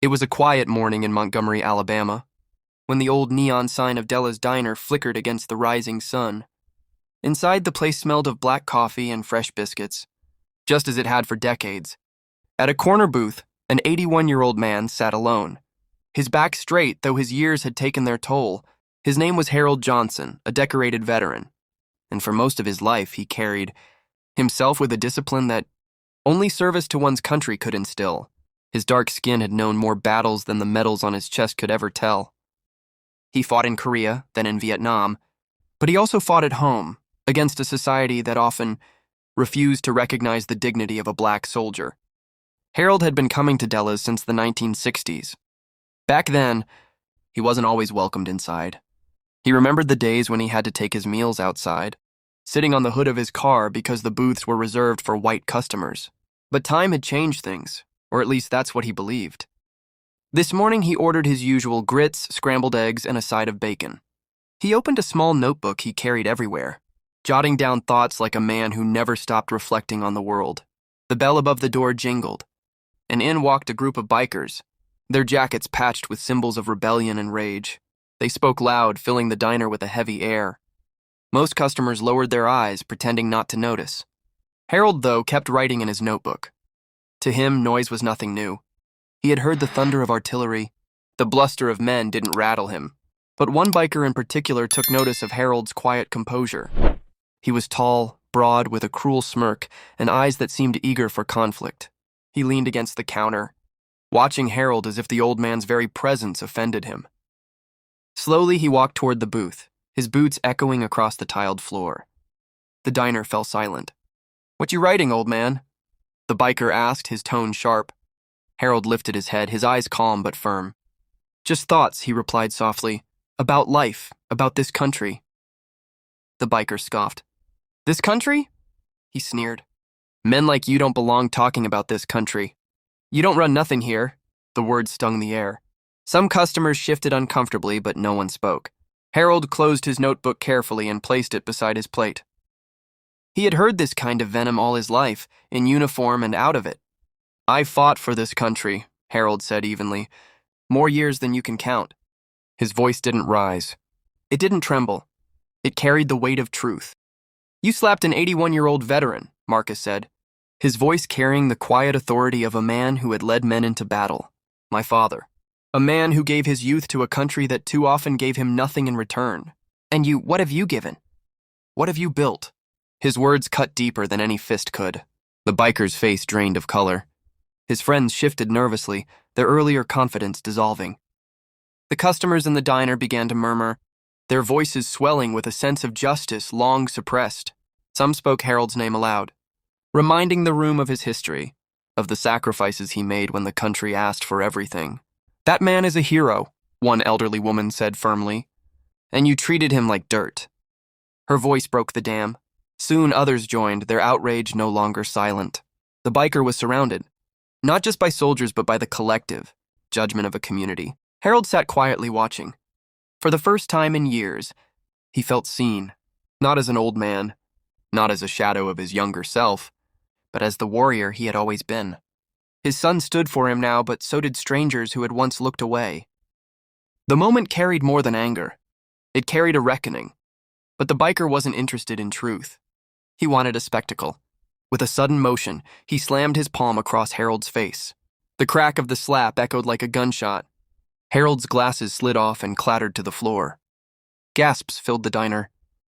It was a quiet morning in Montgomery, Alabama, when the old neon sign of Della's Diner flickered against the rising sun. Inside, the place smelled of black coffee and fresh biscuits, just as it had for decades. At a corner booth, an 81-year-old man sat alone. His back straight, though his years had taken their toll. His name was Harold Johnson, a decorated veteran, and for most of his life he carried himself with a discipline that only service to one's country could instill. His dark skin had known more battles than the medals on his chest could ever tell. He fought in Korea, then in Vietnam, but he also fought at home, against a society that often refused to recognize the dignity of a black soldier. Harold had been coming to Della's since the 1960s. Back then, he wasn't always welcomed inside. He remembered the days when he had to take his meals outside, sitting on the hood of his car because the booths were reserved for white customers. But time had changed things, or at least that's what he believed. This morning he ordered his usual grits, scrambled eggs, and a side of bacon. He opened a small notebook he carried everywhere, jotting down thoughts like a man who never stopped reflecting on the world. The bell above the door jingled, and in walked a group of bikers, their jackets patched with symbols of rebellion and rage. They spoke loud, filling the diner with a heavy air. Most customers lowered their eyes, pretending not to notice. Harold, though, kept writing in his notebook. To him, noise was nothing new. He had heard the thunder of artillery. The bluster of men didn't rattle him. But one biker in particular took notice of Harold's quiet composure. He was tall, broad, with a cruel smirk and eyes that seemed eager for conflict. He leaned against the counter, watching Harold as if the old man's very presence offended him. Slowly, he walked toward the booth, his boots echoing across the tiled floor. The diner fell silent. "What you writing, old man?" the biker asked, his tone sharp. Harold lifted his head, his eyes calm but firm. "Just thoughts," he replied softly. "About life, about this country." The biker scoffed. "This country?" he sneered. "Men like you don't belong talking about this country. You don't run nothing here." The words stung the air. Some customers shifted uncomfortably, but no one spoke. Harold closed his notebook carefully and placed it beside his plate. He had heard this kind of venom all his life, in uniform and out of it. "I fought for this country," Harold said evenly. "More years than you can count." His voice didn't rise. It didn't tremble. It carried the weight of truth. "You slapped an 81-year-old veteran," Marcus said, his voice carrying the quiet authority of a man who had led men into battle. "My father. A man who gave his youth to a country that too often gave him nothing in return. And you, what have you given? What have you built?" His words cut deeper than any fist could. The biker's face drained of color. His friends shifted nervously, their earlier confidence dissolving. The customers in the diner began to murmur, their voices swelling with a sense of justice long suppressed. Some spoke Harold's name aloud, reminding the room of his history, of the sacrifices he made when the country asked for everything. "That man is a hero," one elderly woman said firmly, "and you treated him like dirt." Her voice broke the dam. Soon others joined, their outrage no longer silent. The biker was surrounded, not just by soldiers but by the collective judgment of a community. Harold sat quietly watching. For the first time in years, he felt seen, not as an old man, not as a shadow of his younger self, but as the warrior he had always been. His son stood for him now, but so did strangers who had once looked away. The moment carried more than anger. It carried a reckoning. But the biker wasn't interested in truth. He wanted a spectacle. With a sudden motion, he slammed his palm across Harold's face. The crack of the slap echoed like a gunshot. Harold's glasses slid off and clattered to the floor. Gasps filled the diner.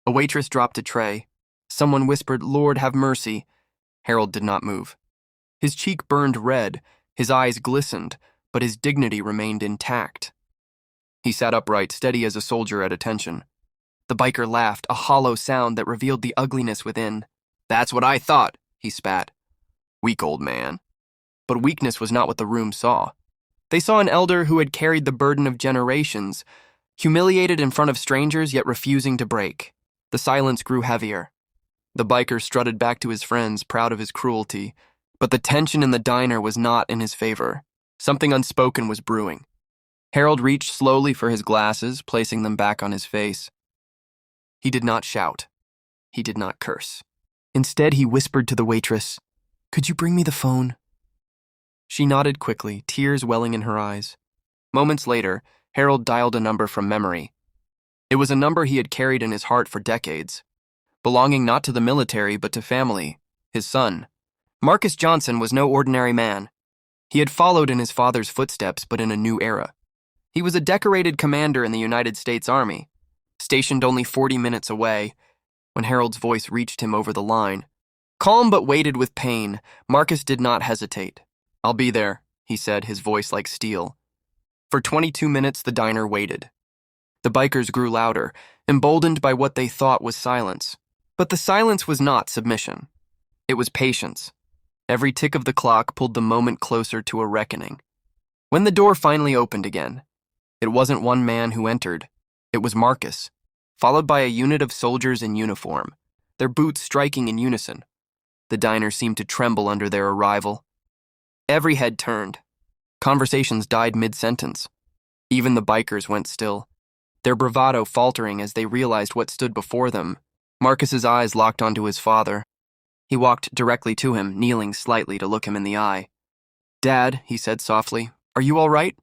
A waitress dropped a tray. Someone whispered, "Lord, have mercy." Harold did not move. His cheek burned red, his eyes glistened, but his dignity remained intact. He sat upright, steady as a soldier at attention. The biker laughed, a hollow sound that revealed the ugliness within. "That's what I thought," he spat. "Weak old man." But weakness was not what the room saw. They saw an elder who had carried the burden of generations, humiliated in front of strangers yet refusing to break. The silence grew heavier. The biker strutted back to his friends, proud of his cruelty, but the tension in the diner was not in his favor. Something unspoken was brewing. Harold reached slowly for his glasses, placing them back on his face. He did not shout. He did not curse. Instead, he whispered to the waitress, "Could you bring me the phone?" She nodded quickly, tears welling in her eyes. Moments later, Harold dialed a number from memory. It was a number he had carried in his heart for decades, belonging not to the military but to family, his son. Marcus Johnson was no ordinary man. He had followed in his father's footsteps, but in a new era. He was a decorated commander in the United States Army, stationed only 40 minutes away, when Harold's voice reached him over the line. Calm but weighted with pain, Marcus did not hesitate. "I'll be there," he said, his voice like steel. For 22 minutes, the diner waited. The bikers grew louder, emboldened by what they thought was silence. But the silence was not submission. It was patience. Every tick of the clock pulled the moment closer to a reckoning. When the door finally opened again, it wasn't one man who entered. It was Marcus, followed by a unit of soldiers in uniform, their boots striking in unison. The diner seemed to tremble under their arrival. Every head turned. Conversations died mid-sentence. Even the bikers went still, their bravado faltering as they realized what stood before them. Marcus's eyes locked onto his father. He walked directly to him, kneeling slightly to look him in the eye. "Dad," he said softly, "are you all right?"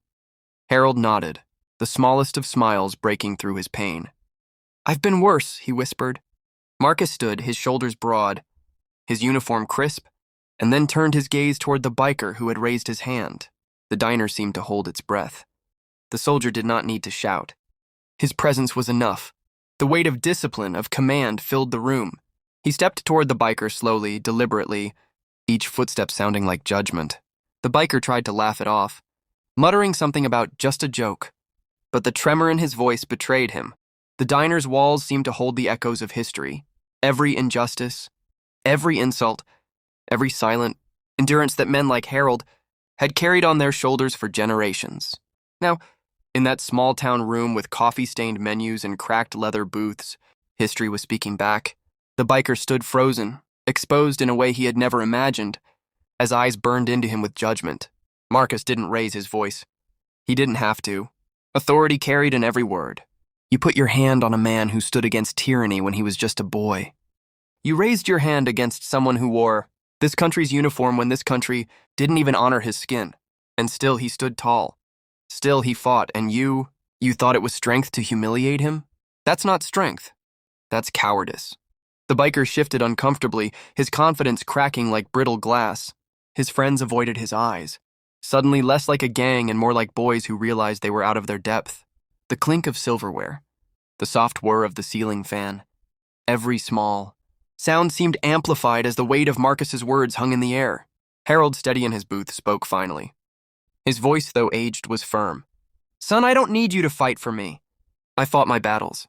Harold nodded, the smallest of smiles breaking through his pain. "I've been worse," he whispered. Marcus stood, his shoulders broad, his uniform crisp, and then turned his gaze toward the biker who had raised his hand. The diner seemed to hold its breath. The soldier did not need to shout. His presence was enough. The weight of discipline, of command, filled the room. He stepped toward the biker slowly, deliberately, each footstep sounding like judgment. The biker tried to laugh it off, muttering something about just a joke. But the tremor in his voice betrayed him. The diner's walls seemed to hold the echoes of history. Every injustice, every insult, every silent endurance that men like Harold had carried on their shoulders for generations. Now, in that small-town room with coffee-stained menus and cracked leather booths, history was speaking back. The biker stood frozen, exposed in a way he had never imagined, as eyes burned into him with judgment. Marcus didn't raise his voice. He didn't have to. Authority carried in every word. You put your hand on a man who stood against tyranny when he was just a boy. You raised your hand against someone who wore this country's uniform when this country didn't even honor his skin. And still he stood tall. Still he fought, and you thought it was strength to humiliate him? That's not strength. That's cowardice. The biker shifted uncomfortably, his confidence cracking like brittle glass. His friends avoided his eyes, suddenly less like a gang and more like boys who realized they were out of their depth. The clink of silverware, the soft whir of the ceiling fan, every small sound seemed amplified as the weight of Marcus's words hung in the air. Harold, steady in his booth, spoke finally. His voice, though aged, was firm. "Son, I don't need you to fight for me. I fought my battles."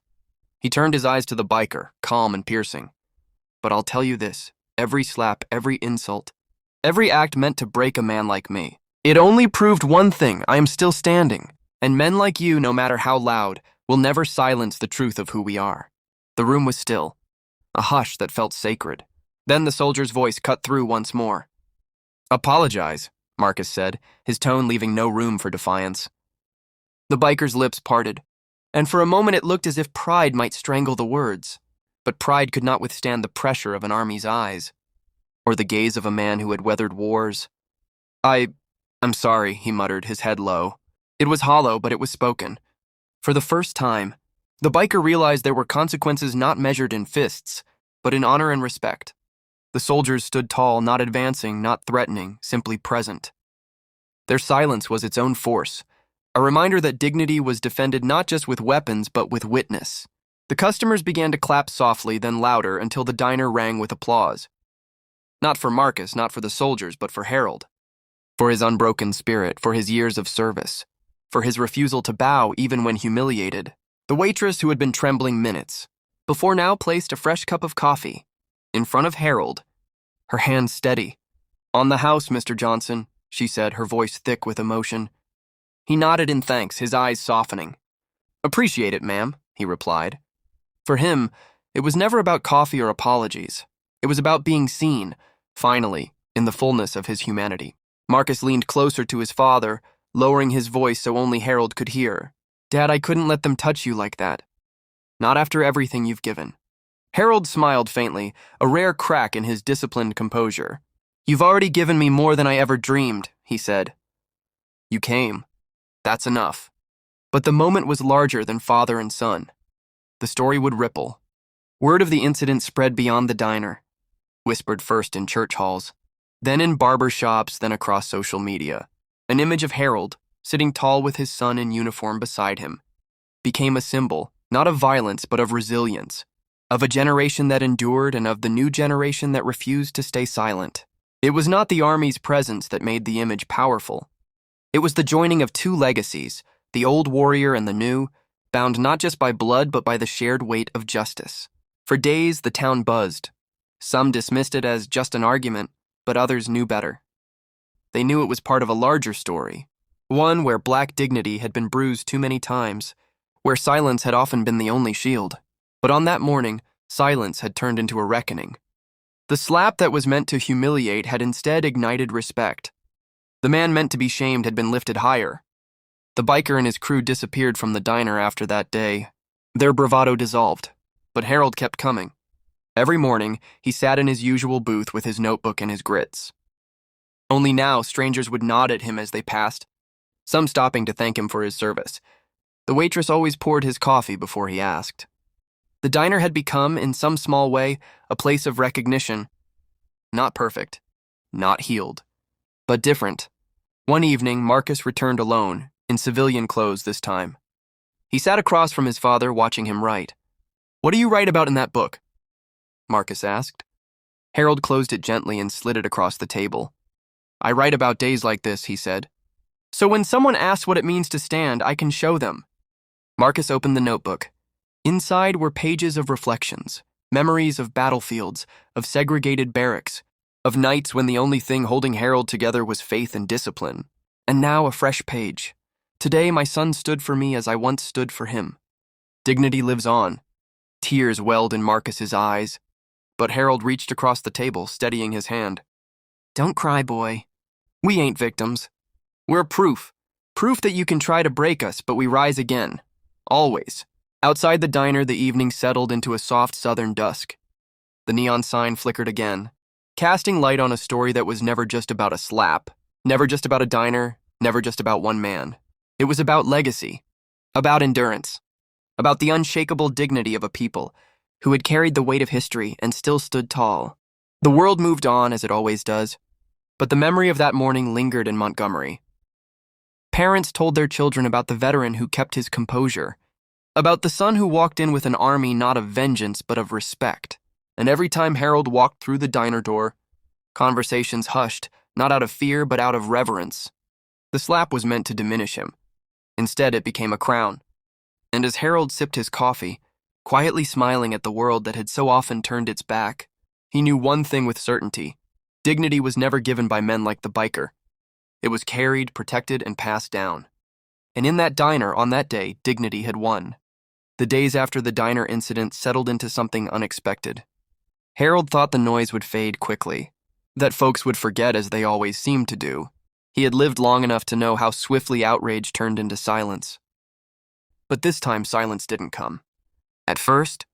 He turned his eyes to the biker, calm and piercing. "But I'll tell you this, every slap, every insult, every act meant to break a man like me. It only proved one thing: I am still standing, and men like you, no matter how loud, will never silence the truth of who we are." The room was still, a hush that felt sacred. Then the soldier's voice cut through once more. "Apologize," Marcus said, his tone leaving no room for defiance. The biker's lips parted, and for a moment it looked as if pride might strangle the words. But pride could not withstand the pressure of an army's eyes, or the gaze of a man who had weathered wars. I'm sorry," he muttered, his head low. It was hollow, but it was spoken. For the first time, the biker realized there were consequences not measured in fists, but in honor and respect. The soldiers stood tall, not advancing, not threatening, simply present. Their silence was its own force, a reminder that dignity was defended not just with weapons, but with witness. The customers began to clap softly, then louder, until the diner rang with applause. Not for Marcus, not for the soldiers, but for Harold. For his unbroken spirit, for his years of service, for his refusal to bow even when humiliated. The waitress, who had been trembling minutes, before now placed a fresh cup of coffee in front of Harold, her hand steady. "On the house, Mr. Johnson," she said, her voice thick with emotion. He nodded in thanks, his eyes softening. "Appreciate it, ma'am," he replied. For him, it was never about coffee or apologies. It was about being seen, finally, in the fullness of his humanity. Marcus leaned closer to his father, lowering his voice so only Harold could hear. "Dad, I couldn't let them touch you like that. Not after everything you've given." Harold smiled faintly, a rare crack in his disciplined composure. "You've already given me more than I ever dreamed," he said. You came. That's enough. But the moment was larger than father and son. The story would ripple. Word of the incident spread beyond the diner, whispered first in church halls, then in barber shops, then across social media. An image of Harold, sitting tall with his son in uniform beside him, became a symbol, not of violence but of resilience, of a generation that endured and of the new generation that refused to stay silent. It was not the army's presence that made the image powerful. It was the joining of two legacies, the old warrior and the new, bound not just by blood but by the shared weight of justice. For days, the town buzzed. Some dismissed it as just an argument, but others knew better. They knew it was part of a larger story, one where black dignity had been bruised too many times, where silence had often been the only shield. But on that morning, silence had turned into a reckoning. The slap that was meant to humiliate had instead ignited respect. The man meant to be shamed had been lifted higher. The biker and his crew disappeared from the diner after that day. Their bravado dissolved, but Harold kept coming. Every morning, he sat in his usual booth with his notebook and his grits. Only now, strangers would nod at him as they passed, some stopping to thank him for his service. The waitress always poured his coffee before he asked. The diner had become, in some small way, a place of recognition. Not perfect, not healed, but different. One evening, Marcus returned alone, in civilian clothes this time. He sat across from his father, watching him write. "What do you write about in that book?" Marcus asked. Harold closed it gently and slid it across the table. "I write about days like this," he said. "So when someone asks what it means to stand, I can show them." Marcus opened the notebook. Inside were pages of reflections, memories of battlefields, of segregated barracks, of nights when the only thing holding Harold together was faith and discipline. And now a fresh page. Today my son stood for me as I once stood for him. Dignity lives on. Tears welled in Marcus's eyes, but Harold reached across the table, steadying his hand. "Don't cry, boy. We ain't victims. We're proof. Proof that you can try to break us, but we rise again. Always." Outside the diner, the evening settled into a soft southern dusk. The neon sign flickered again, casting light on a story that was never just about a slap, never just about a diner, never just about one man. It was about legacy, about endurance, about the unshakable dignity of a people who had carried the weight of history and still stood tall. The world moved on, as it always does, but the memory of that morning lingered in Montgomery. Parents told their children about the veteran who kept his composure, about the son who walked in with an army not of vengeance but of respect. And every time Harold walked through the diner door, conversations hushed, not out of fear but out of reverence. The slap was meant to diminish him. Instead, it became a crown. And as Harold sipped his coffee, quietly smiling at the world that had so often turned its back, he knew one thing with certainty. Dignity was never given by men like the biker. It was carried, protected, and passed down. And in that diner, on that day, dignity had won. The days after the diner incident settled into something unexpected. Harold thought the noise would fade quickly, that folks would forget as they always seemed to do. He had lived long enough to know how swiftly outrage turned into silence. But this time, silence didn't come. At first,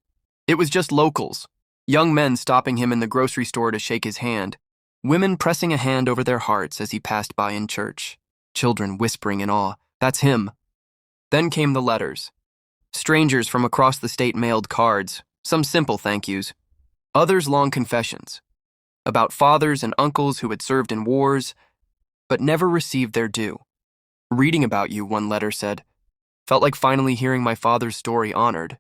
it was just locals, young men stopping him in the grocery store to shake his hand, women pressing a hand over their hearts as he passed by in church, children whispering in awe, "That's him." Then came the letters. Strangers from across the state mailed cards, some simple thank yous, others long confessions, about fathers and uncles who had served in wars, but never received their due. "Reading about you," one letter said, "felt like finally hearing my father's story honored."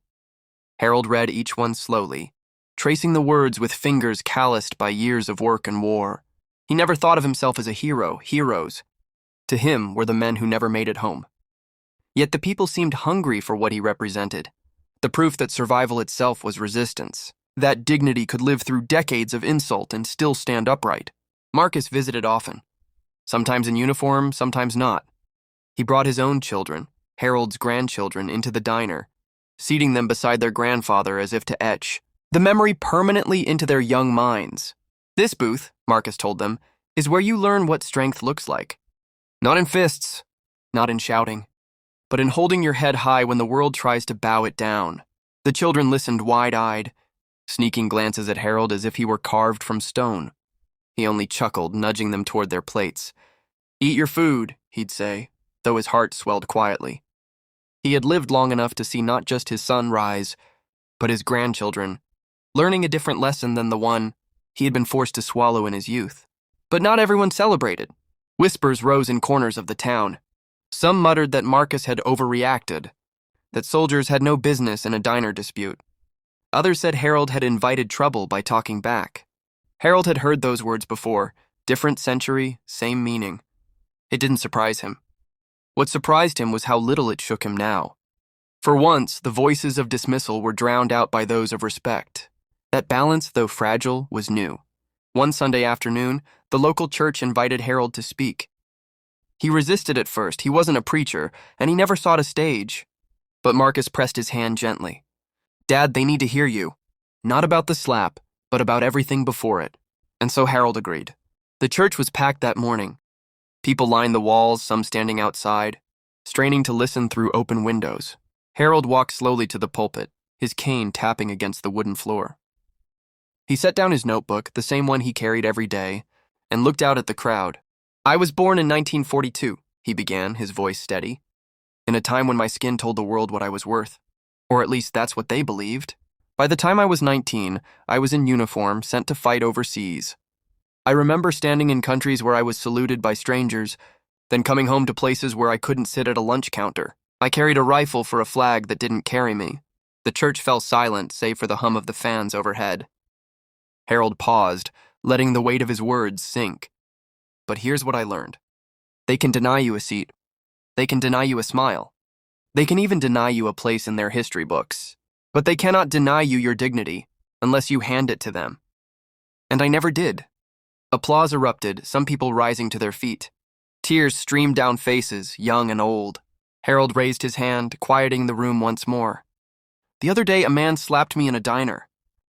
Harold read each one slowly, tracing the words with fingers calloused by years of work and war. He never thought of himself as a hero. Heroes, to him, were the men who never made it home. Yet the people seemed hungry for what he represented, the proof that survival itself was resistance, that dignity could live through decades of insult and still stand upright. Marcus visited often, sometimes in uniform, sometimes not. He brought his own children, Harold's grandchildren, into the diner, seating them beside their grandfather as if to etch the memory permanently into their young minds. "This booth," Marcus told them, "is where you learn what strength looks like. Not in fists, not in shouting, but in holding your head high when the world tries to bow it down." The children listened wide-eyed, sneaking glances at Harold as if he were carved from stone. He only chuckled, nudging them toward their plates. "Eat your food," he'd say, though his heart swelled quietly. He had lived long enough to see not just his son rise, but his grandchildren, learning a different lesson than the one he had been forced to swallow in his youth. But not everyone celebrated. Whispers rose in corners of the town. Some muttered that Marcus had overreacted, that soldiers had no business in a diner dispute. Others said Harold had invited trouble by talking back. Harold had heard those words before, different century, same meaning. It didn't surprise him. What surprised him was how little it shook him now. For once, the voices of dismissal were drowned out by those of respect. That balance, though fragile, was new. One Sunday afternoon, the local church invited Harold to speak. He resisted at first. He wasn't a preacher, and he never sought a stage. But Marcus pressed his hand gently. "Dad, they need to hear you. Not about the slap, but about everything before it." And so Harold agreed. The church was packed that morning. People lined the walls, some standing outside, straining to listen through open windows. Harold walked slowly to the pulpit, his cane tapping against the wooden floor. He set down his notebook, the same one he carried every day, and looked out at the crowd. "I was born in 1942, he began, his voice steady, "in a time when my skin told the world what I was worth. Or at least that's what they believed. By the time I was 19, I was in uniform, sent to fight overseas. I remember standing in countries where I was saluted by strangers, then coming home to places where I couldn't sit at a lunch counter. I carried a rifle for a flag that didn't carry me." The church fell silent, save for the hum of the fans overhead. Harold paused, letting the weight of his words sink. "But here's what I learned. They can deny you a seat. They can deny you a smile. They can even deny you a place in their history books. But they cannot deny you your dignity unless you hand it to them." And I never did. Applause erupted, some people rising to their feet. Tears streamed down faces, young and old. Harold raised his hand, quieting the room once more. "The other day, a man slapped me in a diner,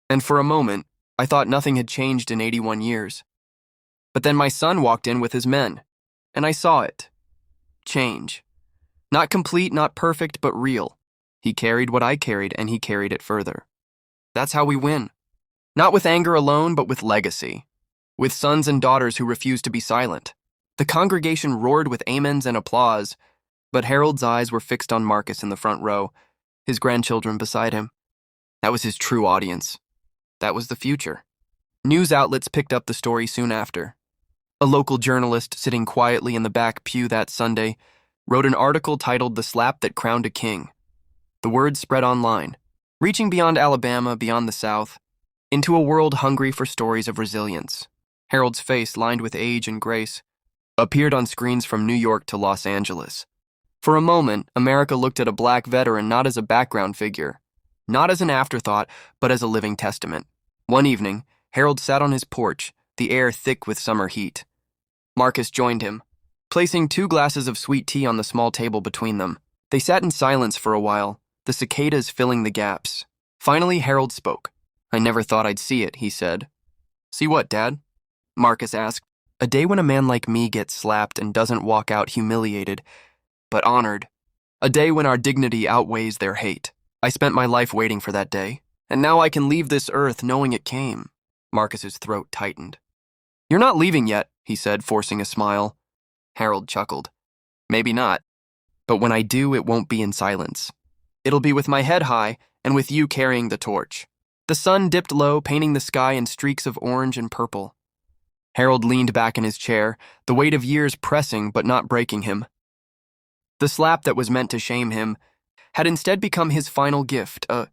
and for a moment, I thought nothing had changed in 81 years. But then my son walked in with his men, and I saw it. Change. Not complete, not perfect, but real. He carried what I carried, and he carried it further. That's how we win. Not with anger alone, but with legacy. With sons and daughters who refuse to be silent." The congregation roared with amens and applause, but Harold's eyes were fixed on Marcus in the front row, his grandchildren beside him. That was his true audience. That was the future. News outlets picked up the story soon after. A local journalist, sitting quietly in the back pew that Sunday, wrote an article titled "The Slap That Crowned a King." The word spread online, reaching beyond Alabama, beyond the South, into a world hungry for stories of resilience. Harold's face, lined with age and grace, appeared on screens from New York to Los Angeles. For a moment, America looked at a black veteran not as a background figure, not as an afterthought, but as a living testament. One evening, Harold sat on his porch, the air thick with summer heat. Marcus joined him, placing 2 glasses of sweet tea on the small table between them. They sat in silence for a while, the cicadas filling the gaps. Finally, Harold spoke. "I never thought I'd see it," he said. "See what, Dad?" Marcus asked. "A day when a man like me gets slapped and doesn't walk out humiliated, but honored. A day when our dignity outweighs their hate. I spent my life waiting for that day, and now I can leave this earth knowing it came." Marcus's throat tightened. "You're not leaving yet," he said, forcing a smile. Harold chuckled. "Maybe not. But when I do, it won't be in silence. It'll be with my head high and with you carrying the torch." The sun dipped low, painting the sky in streaks of orange and purple. Harold leaned back in his chair, the weight of years pressing but not breaking him. The slap that was meant to shame him had instead become his final gift, a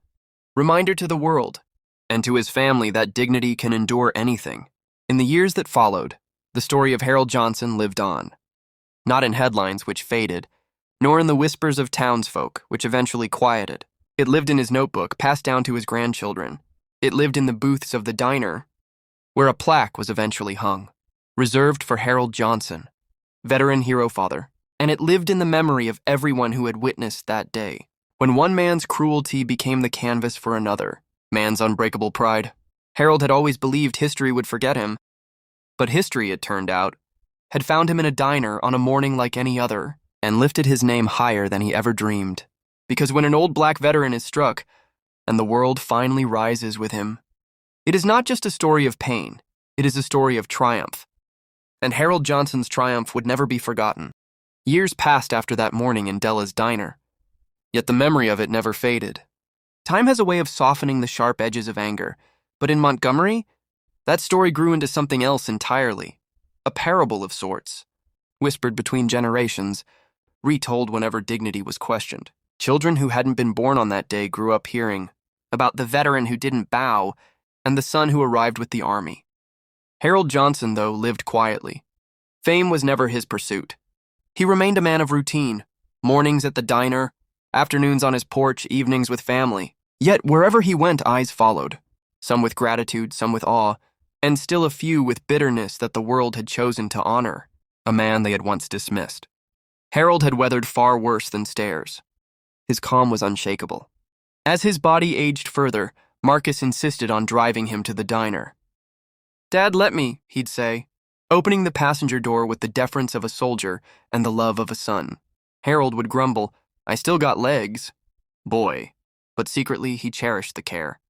reminder to the world and to his family that dignity can endure anything. In the years that followed, the story of Harold Johnson lived on. Not in headlines, which faded, nor in the whispers of townsfolk, which eventually quieted. It lived in his notebook, passed down to his grandchildren. It lived in the booths of the diner, where a plaque was eventually hung, reserved for Harold Johnson, veteran hero father. And it lived in the memory of everyone who had witnessed that day, when one man's cruelty became the canvas for another, man's unbreakable pride. Harold had always believed history would forget him, but history, it turned out, had found him in a diner on a morning like any other and lifted his name higher than he ever dreamed. Because when an old black veteran is struck, and the world finally rises with him, it is not just a story of pain, it is a story of triumph. and Harold Johnson's triumph would never be forgotten. Years passed after that morning in Della's diner, yet the memory of it never faded. Time has a way of softening the sharp edges of anger, but in Montgomery, that story grew into something else entirely, a parable of sorts, whispered between generations, retold whenever dignity was questioned. Children who hadn't been born on that day grew up hearing about the veteran who didn't bow and the son who arrived with the army. Harold Johnson, though, lived quietly. Fame was never his pursuit. He remained a man of routine, mornings at the diner, afternoons on his porch, evenings with family. Yet wherever he went, eyes followed, some with gratitude, some with awe, and still a few with bitterness that the world had chosen to honor a man they had once dismissed. Harold had weathered far worse than stares. His calm was unshakable. As his body aged further, Marcus insisted on driving him to the diner. "Dad, let me," he'd say, opening the passenger door with the deference of a soldier and the love of a son. Harold would grumble, "I still got legs." Boy. But secretly he cherished the care.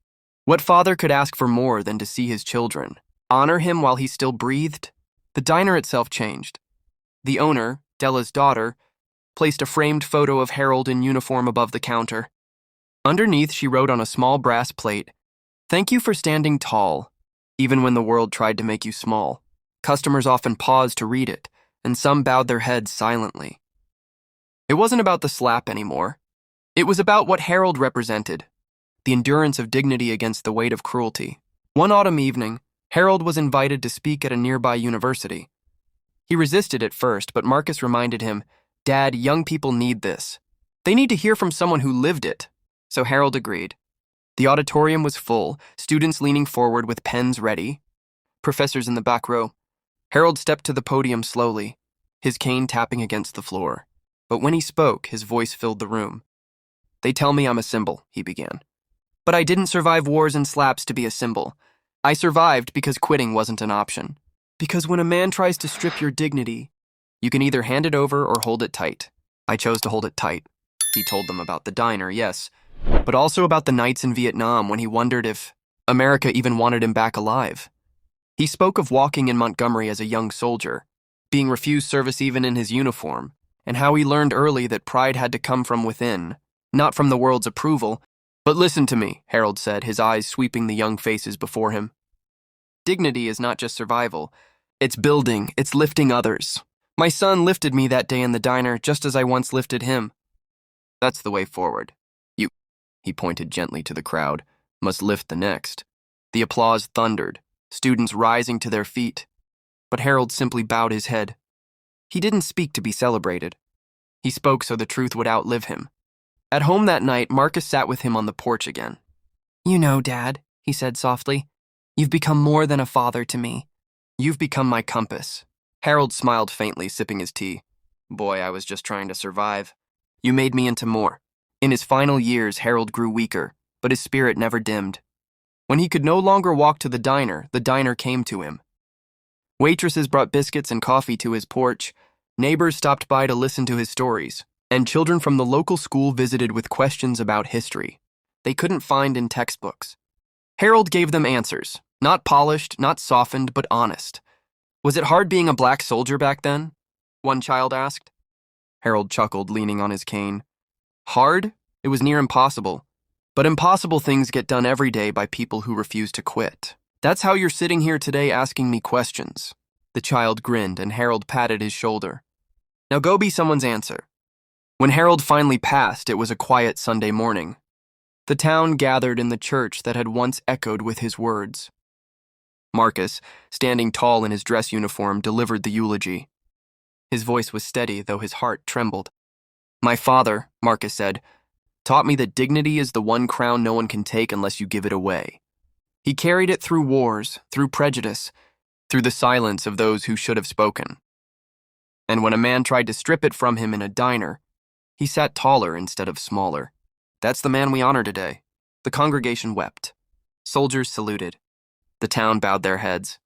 What father could ask for more than to see his children honor him while he still breathed? The diner itself changed. The owner, Della's daughter, placed a framed photo of Harold in uniform above the counter. Underneath, she wrote on a small brass plate, "Thank you for standing tall, even when the world tried to make you small." Customers often paused to read it, and some bowed their heads silently. It wasn't about the slap anymore. It was about what Harold represented, the endurance of dignity against the weight of cruelty. One autumn evening, Harold was invited to speak at a nearby university. He resisted at first, but Marcus reminded him, "Dad, young people need this. They need to hear from someone who lived it." So Harold agreed. The auditorium was full, students leaning forward with pens ready, professors in the back row. Harold stepped to the podium slowly, his cane tapping against the floor. But when he spoke, his voice filled the room. "They tell me I'm a symbol," he began. "But I didn't survive wars and slaps to be a symbol. I survived because quitting wasn't an option. Because when a man tries to strip your dignity, you can either hand it over or hold it tight. I chose to hold it tight." He told them about the diner, yes, but also about the nights in Vietnam when he wondered if America even wanted him back alive. He spoke of walking in Montgomery as a young soldier, being refused service even in his uniform, and how he learned early that pride had to come from within, not from the world's approval. "But listen to me," Harold said, his eyes sweeping the young faces before him. "Dignity is not just survival. It's building, it's lifting others. My son lifted me that day in the diner just as I once lifted him. That's the way forward. You," he pointed gently to the crowd, "must lift the next." The applause thundered, students rising to their feet. But Harold simply bowed his head. He didn't speak to be celebrated. He spoke so the truth would outlive him. At home that night, Marcus sat with him on the porch again. "You know, Dad," he said softly, "you've become more than a father to me. You've become my compass." Harold smiled faintly, sipping his tea. "Boy, I was just trying to survive. You made me into more." In his final years, Harold grew weaker, but his spirit never dimmed. When he could no longer walk to the diner came to him. Waitresses brought biscuits and coffee to his porch, neighbors stopped by to listen to his stories, and children from the local school visited with questions about history they couldn't find in textbooks. Harold gave them answers, not polished, not softened, but honest. "Was it hard being a black soldier back then?" one child asked. Harold chuckled, leaning on his cane. "Hard? It was near impossible. But impossible things get done every day by people who refuse to quit. That's how you're sitting here today asking me questions." The child grinned, and Harold patted his shoulder. "Now go be someone's answer." When Harold finally passed, it was a quiet Sunday morning. The town gathered in the church that had once echoed with his words. Marcus, standing tall in his dress uniform, delivered the eulogy. His voice was steady, though his heart trembled. "My father," Marcus said, "taught me that dignity is the one crown no one can take unless you give it away. He carried it through wars, through prejudice, through the silence of those who should have spoken. And when a man tried to strip it from him in a diner, he sat taller instead of smaller. That's the man we honor today." The congregation wept. Soldiers saluted. The town bowed their heads.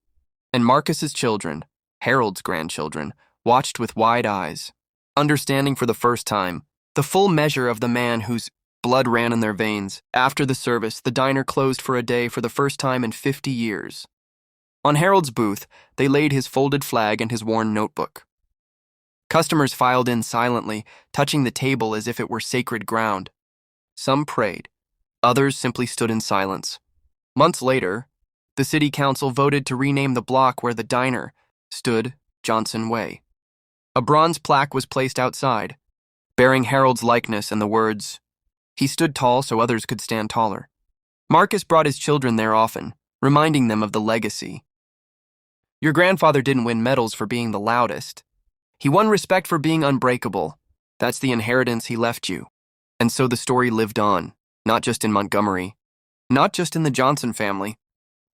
And Marcus's children, Harold's grandchildren, watched with wide eyes, understanding for the first time the full measure of the man whose blood ran in their veins. After the service, the diner closed for a day for the first time in 50 years. On Harold's booth, they laid his folded flag and his worn notebook. Customers filed in silently, touching the table as if it were sacred ground. Some prayed. Others simply stood in silence. Months later, the city council voted to rename the block where the diner stood Johnson Way. A bronze plaque was placed outside, bearing Harold's likeness and the words, "He stood tall so others could stand taller." Marcus brought his children there often, reminding them of the legacy. Your grandfather didn't win medals for being the loudest. He won respect for being unbreakable. That's the inheritance he left you. And so the story lived on, not just in Montgomery, not just in the Johnson family,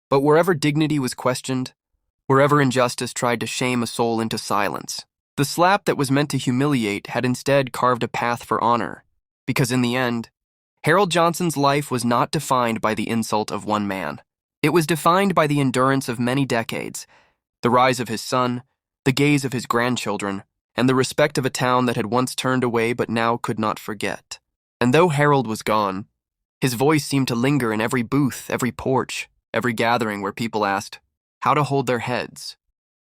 but wherever dignity was questioned, wherever injustice tried to shame a soul into silence. The slap that was meant to humiliate had instead carved a path for honor, because in the end, Harold Johnson's life was not defined by the insult of one man. It was defined by the endurance of many decades, the rise of his son, the gaze of his grandchildren, and the respect of a town that had once turned away but now could not forget. And though Harold was gone, his voice seemed to linger in every booth, every porch, every gathering where people asked how to hold their heads.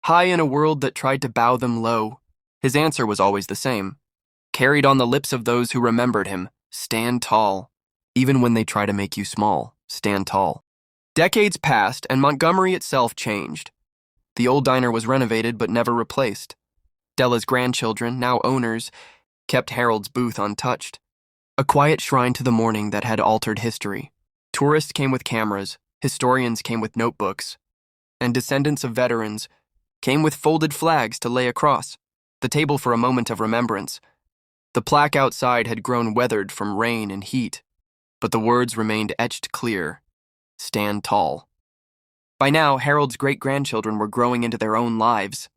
High in a world that tried to bow them low, his answer was always the same, carried on the lips of those who remembered him: stand tall. Even when they try to make you small, stand tall. Decades passed, and Montgomery itself changed. The old diner was renovated but never replaced. Della's grandchildren, now owners, kept Harold's booth untouched. A quiet shrine to the morning that had altered history. Tourists came with cameras, historians came with notebooks, and descendants of veterans came with folded flags to lay across the table for a moment of remembrance. The plaque outside had grown weathered from rain and heat, but the words remained etched clear: stand tall. By now, Harold's great-grandchildren were growing into their own lives.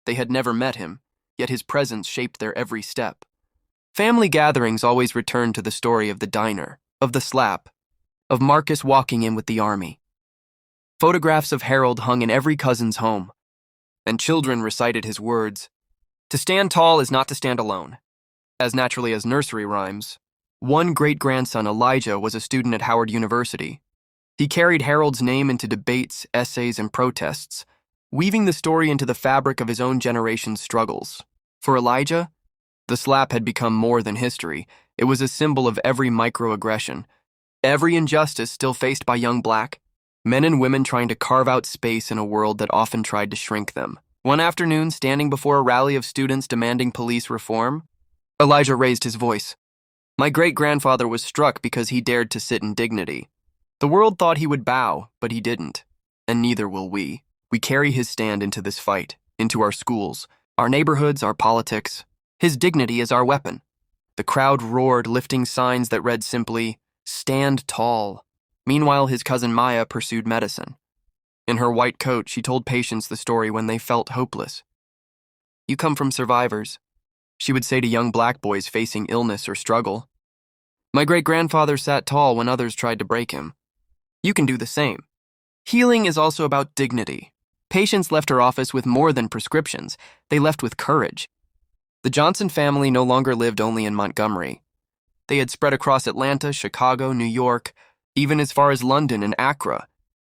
They had never met him, yet his presence shaped their every step. Family gatherings always returned to the story of the diner, of the slap, of Marcus walking in with the army. Photographs of Harold hung in every cousin's home, and children recited his words. To stand tall is not to stand alone. As naturally as nursery rhymes, one great-grandson, Elijah, was a student at Howard University. He carried Harold's name into debates, essays, and protests, weaving the story into the fabric of his own generation's struggles. For Elijah, the slap had become more than history. It was a symbol of every microaggression, every injustice still faced by young black men and women trying to carve out space in a world that often tried to shrink them. One afternoon, standing before a rally of students demanding police reform, Elijah raised his voice. My great-grandfather was struck because he dared to sit in dignity. The world thought he would bow, but he didn't, and neither will we. We carry his stand into this fight, into our schools, our neighborhoods, our politics. His dignity is our weapon. The crowd roared, lifting signs that read simply, "Stand tall." Meanwhile, his cousin Maya pursued medicine. In her white coat, she told patients the story when they felt hopeless. You come from survivors, she would say to young black boys facing illness or struggle. My great-grandfather sat tall when others tried to break him. You can do the same. Healing is also about dignity. Patients left her office with more than prescriptions. They left with courage. The Johnson family no longer lived only in Montgomery. They had spread across Atlanta, Chicago, New York, even as far as London and Accra.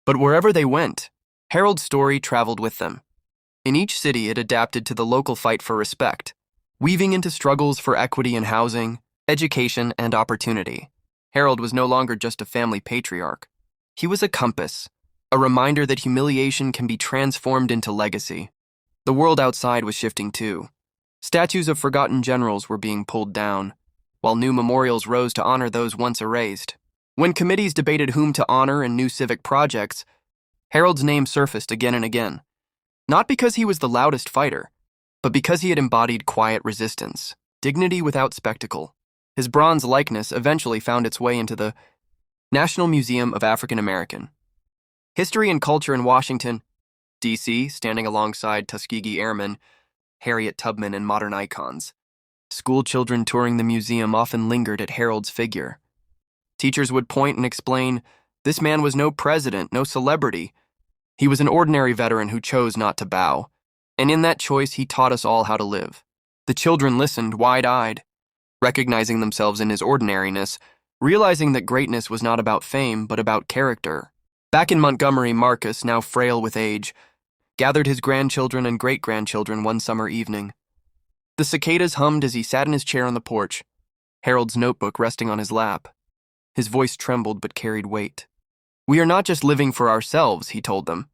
But wherever they went, Harold's story traveled with them. In each city, it adapted to the local fight for respect, weaving into struggles for equity in housing, education, and opportunity. Harold was no longer just a family patriarch. He was a compass, a reminder that humiliation can be transformed into legacy. The world outside was shifting too. Statues of forgotten generals were being pulled down, while new memorials rose to honor those once erased. When committees debated whom to honor in new civic projects, Harold's name surfaced again and again, not because he was the loudest fighter, but because he had embodied quiet resistance, dignity without spectacle. His bronze likeness eventually found its way into the National Museum of African American History and Culture in Washington, D.C., standing alongside Tuskegee Airmen, Harriet Tubman, and modern icons. School children touring the museum often lingered at Harold's figure. Teachers would point and explain, this man was no president, no celebrity. He was an ordinary veteran who chose not to bow. And in that choice, he taught us all how to live. The children listened wide-eyed, recognizing themselves in his ordinariness, realizing that greatness was not about fame, but about character. Back in Montgomery, Marcus, now frail with age, gathered his grandchildren and great-grandchildren one summer evening. The cicadas hummed as he sat in his chair on the porch, Harold's notebook resting on his lap. His voice trembled but carried weight. "We are not just living for ourselves," he told them.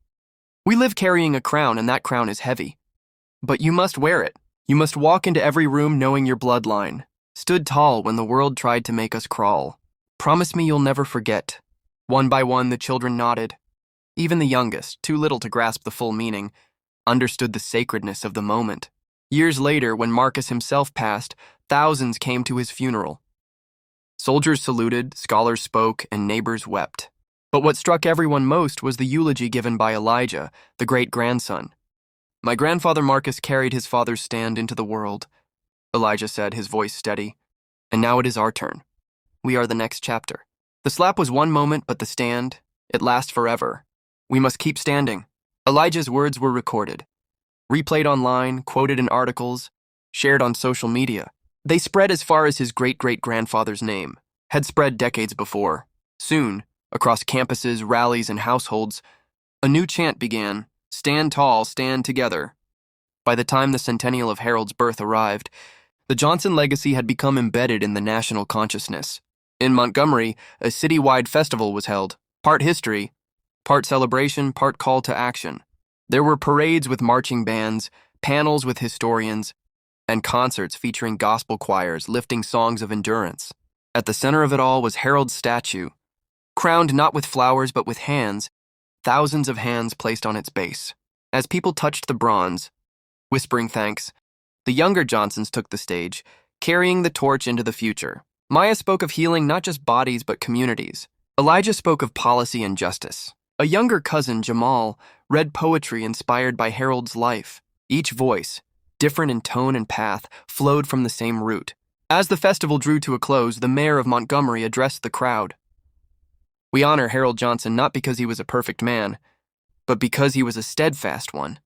"We live carrying a crown, and that crown is heavy. But you must wear it. You must walk into every room knowing your bloodline. Stood tall when the world tried to make us crawl. Promise me you'll never forget." One by one, the children nodded. Even the youngest, too little to grasp the full meaning, understood the sacredness of the moment. Years later, when Marcus himself passed, thousands came to his funeral. Soldiers saluted, scholars spoke, and neighbors wept. But what struck everyone most was the eulogy given by Elijah, the great-grandson. "My grandfather Marcus carried his father's stand into the world," Elijah said, his voice steady. "And now it is our turn. We are the next chapter." The slap was one moment, but the stand, it lasts forever. We must keep standing. Elijah's words were recorded, replayed online, quoted in articles, shared on social media. They spread as far as his great-great-grandfather's name had spread decades before. Soon, across campuses, rallies, and households, a new chant began: "Stand tall, stand together." By the time the centennial of Harold's birth arrived, the Johnson legacy had become embedded in the national consciousness. In Montgomery, a citywide festival was held, part history, part celebration, part call to action. There were parades with marching bands, panels with historians, and concerts featuring gospel choirs lifting songs of endurance. At the center of it all was Harold's statue, crowned not with flowers but with hands, thousands of hands placed on its base. As people touched the bronze, whispering thanks, the younger Johnsons took the stage, carrying the torch into the future. Maya spoke of healing not just bodies but communities. Elijah spoke of policy and justice. A younger cousin, Jamal, read poetry inspired by Harold's life. Each voice, different in tone and path, flowed from the same root. As the festival drew to a close, the mayor of Montgomery addressed the crowd. "We honor Harold Johnson not because he was a perfect man, but because he was a steadfast one.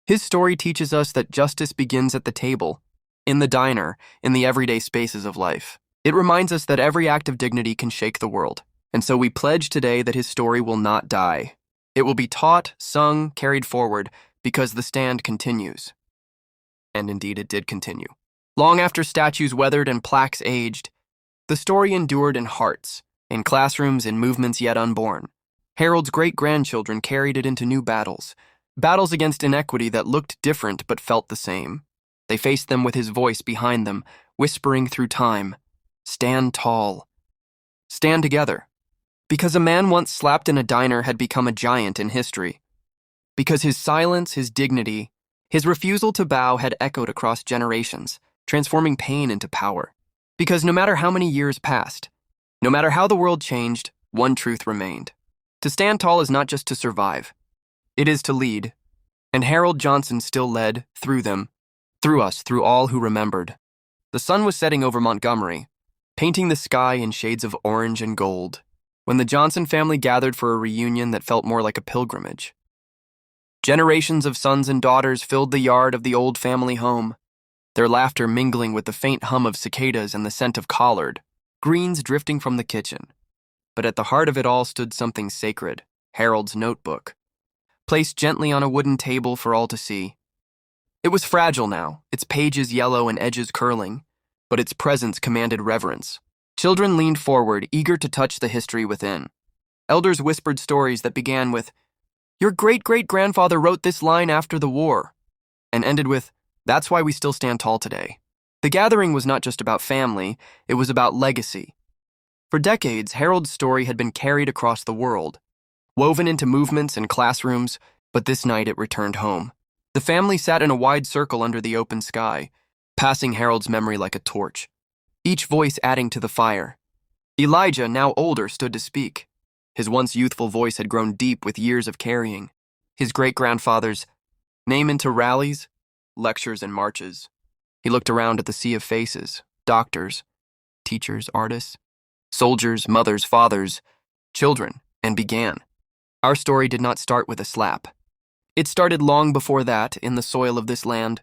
His story teaches us that justice begins at the table, in the diner, in the everyday spaces of life. It reminds us that every act of dignity can shake the world, and so we pledge today that his story will not die. It will be taught, sung, carried forward, because the stand continues." And indeed it did continue. Long after statues weathered and plaques aged, the story endured in hearts, in classrooms, in movements yet unborn. Harold's great-grandchildren carried it into new battles against inequity that looked different but felt the same. They faced them with his voice behind them, whispering through time, "Stand tall. Stand together." Because a man once slapped in a diner had become a giant in history. Because his silence, his dignity, his refusal to bow had echoed across generations, transforming pain into power. Because no matter how many years passed, no matter how the world changed, one truth remained. To stand tall is not just to survive. It is to lead. And Harold Johnson still led, through them, through us, through all who remembered. The sun was setting over Montgomery, painting the sky in shades of orange and gold, when the Johnson family gathered for a reunion that felt more like a pilgrimage. Generations of sons and daughters filled the yard of the old family home, their laughter mingling with the faint hum of cicadas and the scent of collard, greens drifting from the kitchen. But at the heart of it all stood something sacred, Harold's notebook, placed gently on a wooden table for all to see. It was fragile now, its pages yellow and edges curling, but its presence commanded reverence. Children leaned forward, eager to touch the history within. Elders whispered stories that began with, "Your great-great-grandfather wrote this line after the war," and ended with, "That's why we still stand tall today." The gathering was not just about family, it was about legacy. For decades, Harold's story had been carried across the world, woven into movements and classrooms, but this night it returned home. The family sat in a wide circle under the open sky, passing Harold's memory like a torch, each voice adding to the fire. Elijah, now older, stood to speak. His once youthful voice had grown deep with years of carrying. His great-grandfather's name into rallies, lectures, and marches. He looked around at the sea of faces, doctors, teachers, artists, soldiers, mothers, fathers, children, and began. Our story did not start with a slap. It started long before that, in the soil of this land.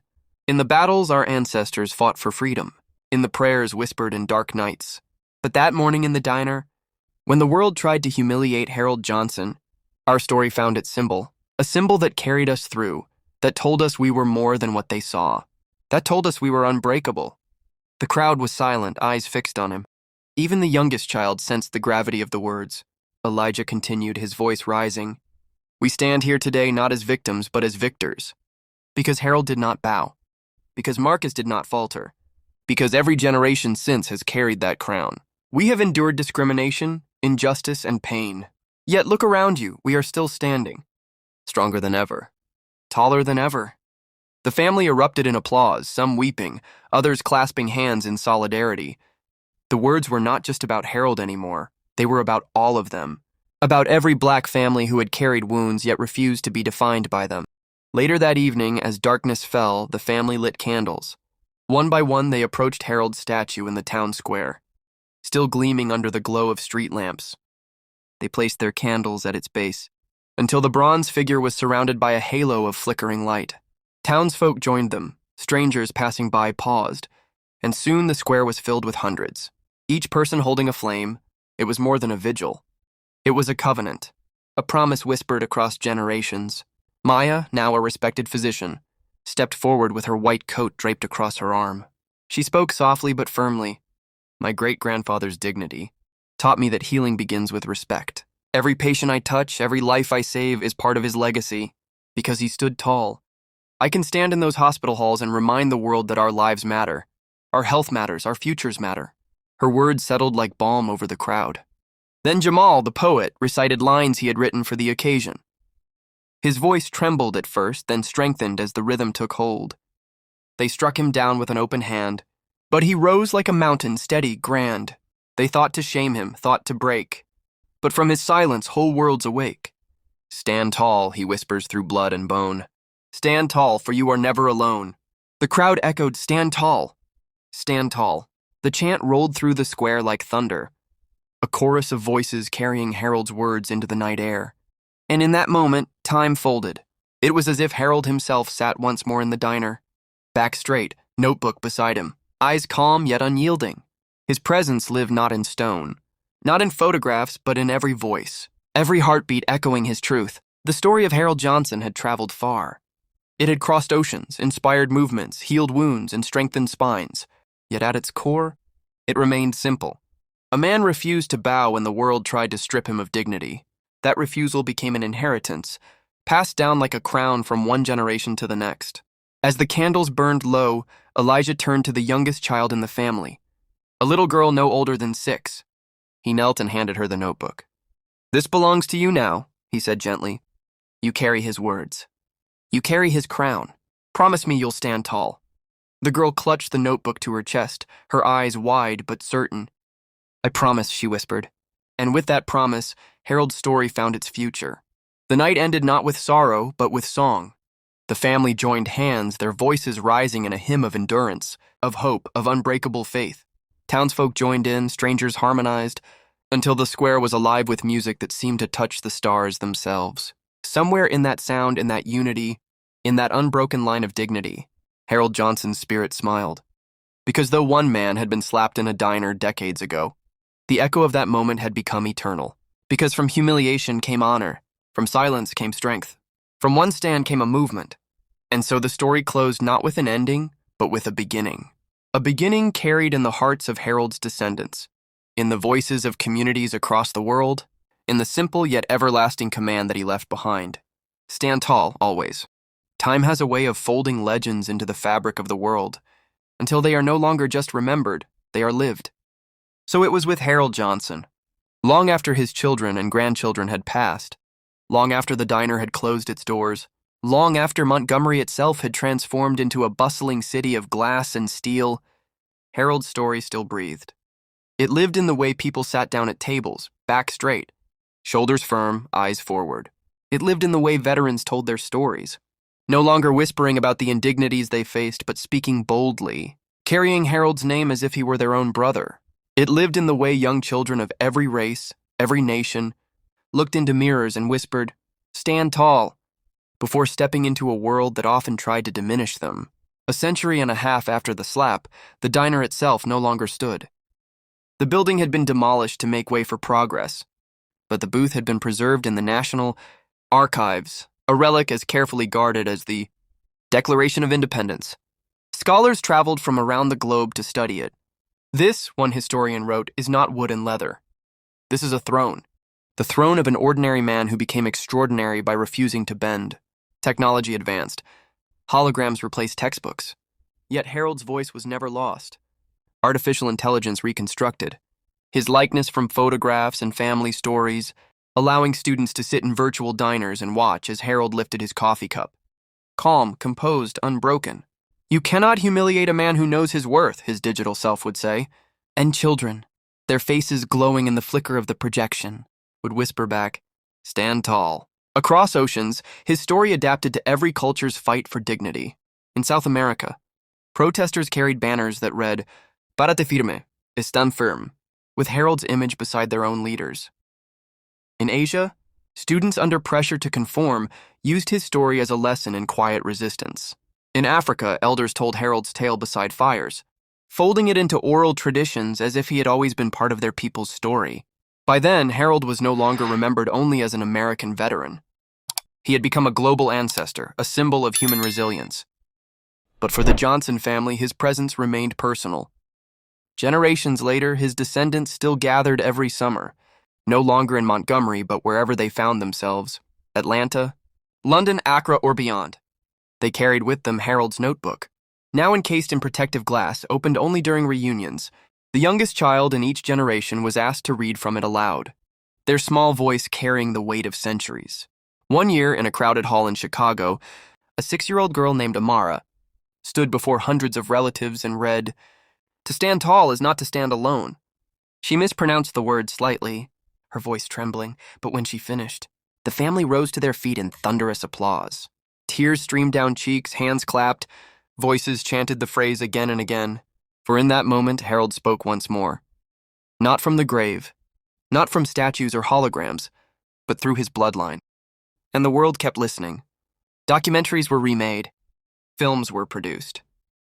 In the battles our ancestors fought for freedom, in the prayers whispered in dark nights. But that morning in the diner, when the world tried to humiliate Harold Johnson, Our story found its symbol, a symbol that carried us through, that told us we were more than what they saw, that told us we were unbreakable. The crowd was silent, eyes fixed on him. Even the youngest child sensed the gravity of the words. Elijah continued, his voice rising. We stand here today not as victims, but as victors. Because Harold did not bow. Because Marcus did not falter. Because every generation since has carried that crown. We have endured discrimination, injustice, and pain. Yet look around you, we are still standing. Stronger than ever. Taller than ever. The family erupted in applause, some weeping, others clasping hands in solidarity. The words were not just about Harold anymore. They were about all of them. About every black family who had carried wounds yet refused to be defined by them. Later that evening, as darkness fell, the family lit candles. One by one, they approached Harold's statue in the town square, still gleaming under the glow of street lamps. They placed their candles at its base, until the bronze figure was surrounded by a halo of flickering light. Townsfolk joined them, strangers passing by paused, and soon the square was filled with hundreds, each person holding a flame. It was more than a vigil. It was a covenant, a promise whispered across generations. Maya, now a respected physician, stepped forward with her white coat draped across her arm. She spoke softly but firmly. My great-grandfather's dignity taught me that healing begins with respect. Every patient I touch, every life I save is part of his legacy, because he stood tall. I can stand in those hospital halls and remind the world that our lives matter. Our health matters, our futures matter. Her words settled like balm over the crowd. Then Jamal, the poet, recited lines he had written for the occasion. His voice trembled at first, then strengthened as the rhythm took hold. They struck him down with an open hand, but he rose like a mountain, steady, grand. They thought to shame him, thought to break, but from his silence whole worlds awake. Stand tall, he whispers through blood and bone. Stand tall, for you are never alone. The crowd echoed, stand tall. Stand tall. The chant rolled through the square like thunder, a chorus of voices carrying Harold's words into the night air. And in that moment, time folded. It was as if Harold himself sat once more in the diner, back straight, notebook beside him, eyes calm yet unyielding. His presence lived not in stone, not in photographs, but in every voice, every heartbeat echoing his truth. The story of Harold Johnson had traveled far. It had crossed oceans, inspired movements, healed wounds, and strengthened spines. Yet at its core, it remained simple. A man refused to bow when the world tried to strip him of dignity. That refusal became an inheritance, passed down like a crown from one generation to the next. As the candles burned low, Elijah turned to the youngest child in the family, a little girl no older than 6. He knelt and handed her the notebook. This belongs to you now, he said gently. You carry his words. You carry his crown. Promise me you'll stand tall. The girl clutched the notebook to her chest, her eyes wide but certain. I promise, she whispered. And with that promise, Harold's story found its future. The night ended not with sorrow, but with song. The family joined hands, their voices rising in a hymn of endurance, of hope, of unbreakable faith. Townsfolk joined in, strangers harmonized, until the square was alive with music that seemed to touch the stars themselves. Somewhere in that sound, in that unity, in that unbroken line of dignity, Harold Johnson's spirit smiled. Because though one man had been slapped in a diner decades ago, the echo of that moment had become eternal. Because from humiliation came honor, from silence came strength, from one stand came a movement. And so the story closed not with an ending, but with a beginning. A beginning carried in the hearts of Harold's descendants, in the voices of communities across the world, in the simple yet everlasting command that he left behind. Stand tall, always. Time has a way of folding legends into the fabric of the world, until they are no longer just remembered, they are lived. So it was with Harold Johnson. Long after his children and grandchildren had passed, long after the diner had closed its doors, long after Montgomery itself had transformed into a bustling city of glass and steel, Harold's story still breathed. It lived in the way people sat down at tables, back straight, shoulders firm, eyes forward. It lived in the way veterans told their stories, no longer whispering about the indignities they faced, but speaking boldly, carrying Harold's name as if he were their own brother. It lived in the way young children of every race, every nation, looked into mirrors and whispered, "Stand tall," before stepping into a world that often tried to diminish them. A century and a half after the slap, the diner itself no longer stood. The building had been demolished to make way for progress, but the booth had been preserved in the National Archives, a relic as carefully guarded as the Declaration of Independence. Scholars traveled from around the globe to study it. This, one historian wrote, is not wood and leather. This is a throne. The throne of an ordinary man who became extraordinary by refusing to bend. Technology advanced. Holograms replaced textbooks. Yet Harold's voice was never lost. Artificial intelligence reconstructed his likeness from photographs and family stories, allowing students to sit in virtual diners and watch as Harold lifted his coffee cup. Calm, composed, unbroken. "You cannot humiliate a man who knows his worth," his digital self would say. And children, their faces glowing in the flicker of the projection, would whisper back, "Stand tall." Across oceans, his story adapted to every culture's fight for dignity. In South America, protesters carried banners that read, "Párate firme, están firme," with Harold's image beside their own leaders. In Asia, students under pressure to conform used his story as a lesson in quiet resistance. In Africa, elders told Harold's tale beside fires, folding it into oral traditions as if he had always been part of their people's story. By then, Harold was no longer remembered only as an American veteran. He had become a global ancestor, a symbol of human resilience. But for the Johnson family, his presence remained personal. Generations later, his descendants still gathered every summer, no longer in Montgomery, but wherever they found themselves, Atlanta, London, Accra, or beyond. They carried with them Harold's notebook, now encased in protective glass, opened only during reunions. The youngest child in each generation was asked to read from it aloud, their small voice carrying the weight of centuries. One year, in a crowded hall in Chicago, a 6-year-old girl named Amara stood before hundreds of relatives and read, "To stand tall is not to stand alone." She mispronounced the word slightly, her voice trembling, but when she finished, the family rose to their feet in thunderous applause. Tears streamed down cheeks, hands clapped, voices chanted the phrase again and again. For in that moment, Harold spoke once more. Not from the grave, not from statues or holograms, but through his bloodline. And the world kept listening. Documentaries were remade. Films were produced.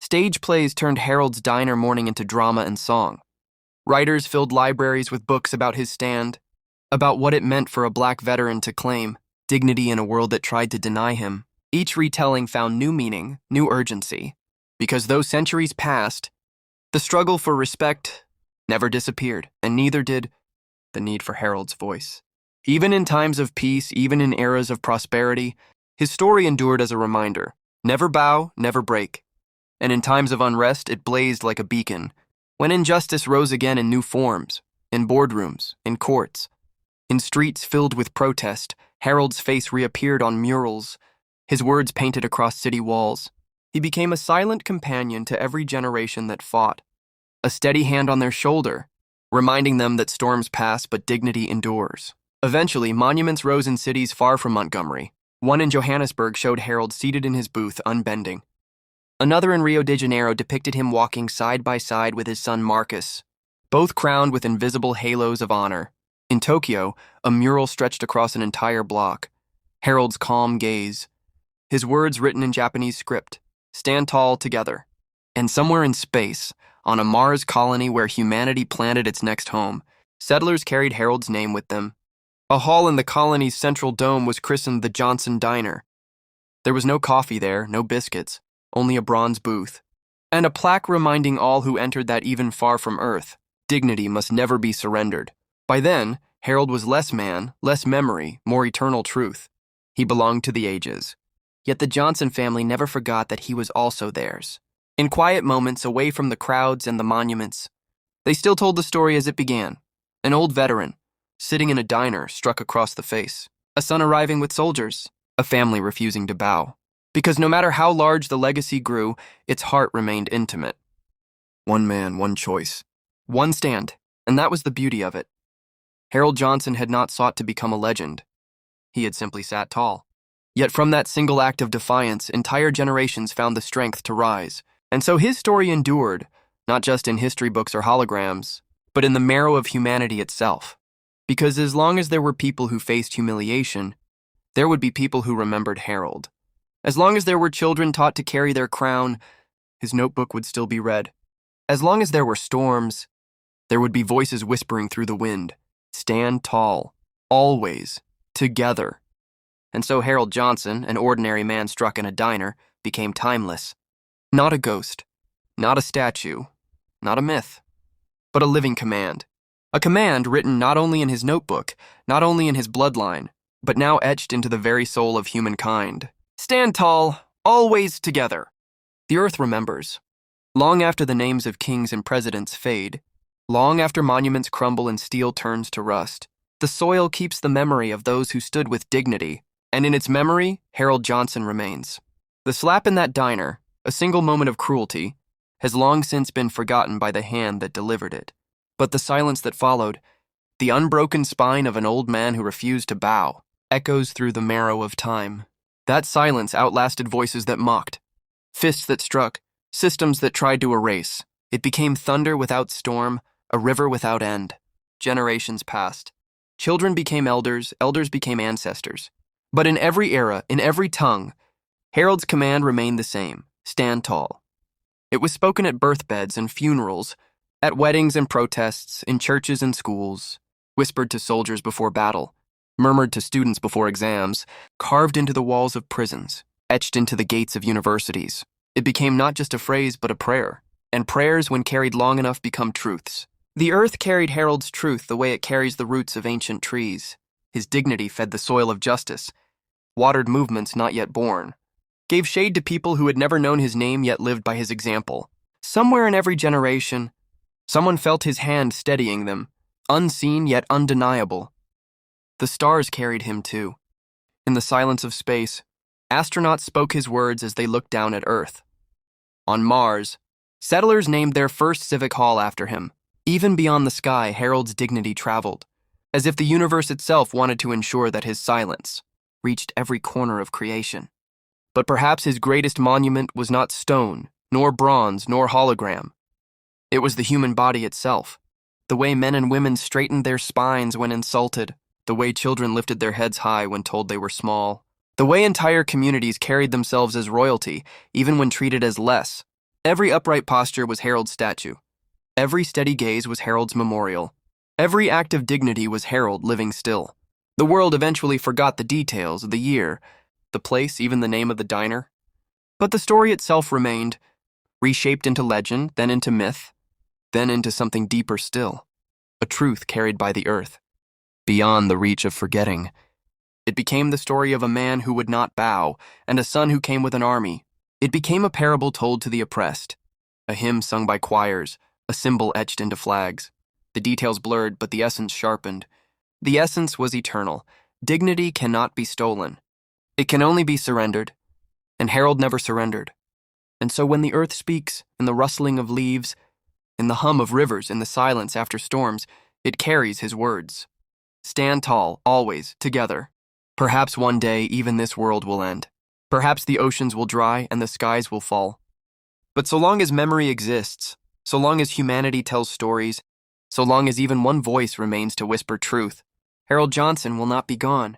Stage plays turned Harold's diner morning into drama and song. Writers filled libraries with books about his stand, about what it meant for a black veteran to claim dignity in a world that tried to deny him. Each retelling found new meaning, new urgency, because though centuries passed, the struggle for respect never disappeared, and neither did the need for Harold's voice. Even in times of peace, even in eras of prosperity, his story endured as a reminder. Never bow, never break. And in times of unrest, it blazed like a beacon. When injustice rose again in new forms, in boardrooms, in courts, in streets filled with protest, Harold's face reappeared on murals, his words painted across city walls. He became a silent companion to every generation that fought, a steady hand on their shoulder, reminding them that storms pass but dignity endures. Eventually, monuments rose in cities far from Montgomery. One in Johannesburg showed Harold seated in his booth, unbending. Another in Rio de Janeiro depicted him walking side by side with his son Marcus, both crowned with invisible halos of honor. In Tokyo, a mural stretched across an entire block. Harold's calm gaze, his words written in Japanese script, "Stand tall together." And somewhere in space, on a Mars colony where humanity planted its next home, settlers carried Harold's name with them. A hall in the colony's central dome was christened the Johnson Diner. There was no coffee there, no biscuits, only a bronze booth, and a plaque reminding all who entered that even far from Earth, dignity must never be surrendered. By then, Harold was less man, less memory, more eternal truth. He belonged to the ages. Yet the Johnson family never forgot that he was also theirs. In quiet moments, away from the crowds and the monuments, they still told the story as it began. An old veteran, sitting in a diner, struck across the face. A son arriving with soldiers, a family refusing to bow. Because no matter how large the legacy grew, its heart remained intimate. One man, one choice, one stand, and that was the beauty of it. Harold Johnson had not sought to become a legend. He had simply sat tall. Yet from that single act of defiance, entire generations found the strength to rise. And so his story endured, not just in history books or holograms, but in the marrow of humanity itself. Because as long as there were people who faced humiliation, there would be people who remembered Harold. As long as there were children taught to carry their crown, his notebook would still be read. As long as there were storms, there would be voices whispering through the wind, "Stand tall." always, together. And so Harold Johnson, an ordinary man struck in a diner, became timeless. Not a ghost, not a statue, not a myth, but a living command. A command written not only in his notebook, not only in his bloodline, but now etched into the very soul of humankind. Stand tall, always together. The earth remembers. Long after the names of kings and presidents fade, long after monuments crumble and steel turns to rust, the soil keeps the memory of those who stood with dignity, and in its memory, Harold Johnson remains. The slap in that diner, a single moment of cruelty, has long since been forgotten by the hand that delivered it. But the silence that followed, the unbroken spine of an old man who refused to bow, echoes through the marrow of time. That silence outlasted voices that mocked, fists that struck, systems that tried to erase. It became thunder without storm, a river without end. Generations passed. Children became elders, elders became ancestors. But in every era, in every tongue, Harold's command remained the same: stand tall. It was spoken at birthbeds and funerals, at weddings and protests, in churches and schools, whispered to soldiers before battle, murmured to students before exams, carved into the walls of prisons, etched into the gates of universities. It became not just a phrase, but a prayer. And prayers, when carried long enough, become truths. The earth carried Harold's truth the way it carries the roots of ancient trees. His dignity fed the soil of justice, watered movements not yet born, gave shade to people who had never known his name yet lived by his example. Somewhere in every generation, someone felt his hand steadying them, unseen yet undeniable. The stars carried him too. In the silence of space, astronauts spoke his words as they looked down at Earth. On Mars, settlers named their first civic hall after him. Even beyond the sky, Harold's dignity traveled, as if the universe itself wanted to ensure that his silence reached every corner of creation. But perhaps his greatest monument was not stone, nor bronze, nor hologram. It was the human body itself, the way men and women straightened their spines when insulted, the way children lifted their heads high when told they were small, the way entire communities carried themselves as royalty, even when treated as less. Every upright posture was Harold's statue. Every steady gaze was Harold's memorial. Every act of dignity was Harold living still. The world eventually forgot the details of the year, the place, even the name of the diner. But the story itself remained, reshaped into legend, then into myth, then into something deeper still, a truth carried by the earth, beyond the reach of forgetting. It became the story of a man who would not bow, and a son who came with an army. It became a parable told to the oppressed, a hymn sung by choirs, a symbol etched into flags. The details blurred, but the essence sharpened. The essence was eternal. Dignity cannot be stolen. It can only be surrendered, and Harold never surrendered. And so when the earth speaks, in the rustling of leaves, in the hum of rivers, in the silence after storms, it carries his words. Stand tall, always, together. Perhaps one day even this world will end. Perhaps the oceans will dry and the skies will fall. But so long as memory exists, so long as humanity tells stories, so long as even one voice remains to whisper truth, Harold Johnson will not be gone.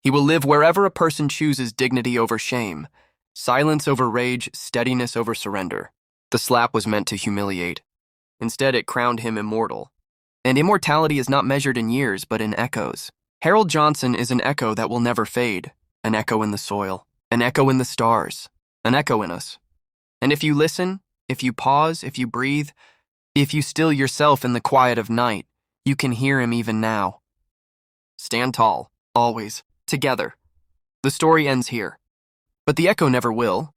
He will live wherever a person chooses dignity over shame, silence over rage, steadiness over surrender. The slap was meant to humiliate. Instead, it crowned him immortal. And immortality is not measured in years, but in echoes. Harold Johnson is an echo that will never fade, an echo in the soil, an echo in the stars, an echo in us. And if you listen, if you pause, if you breathe, if you still yourself in the quiet of night, you can hear him even now. Stand tall, always, together. The story ends here. But the echo never will.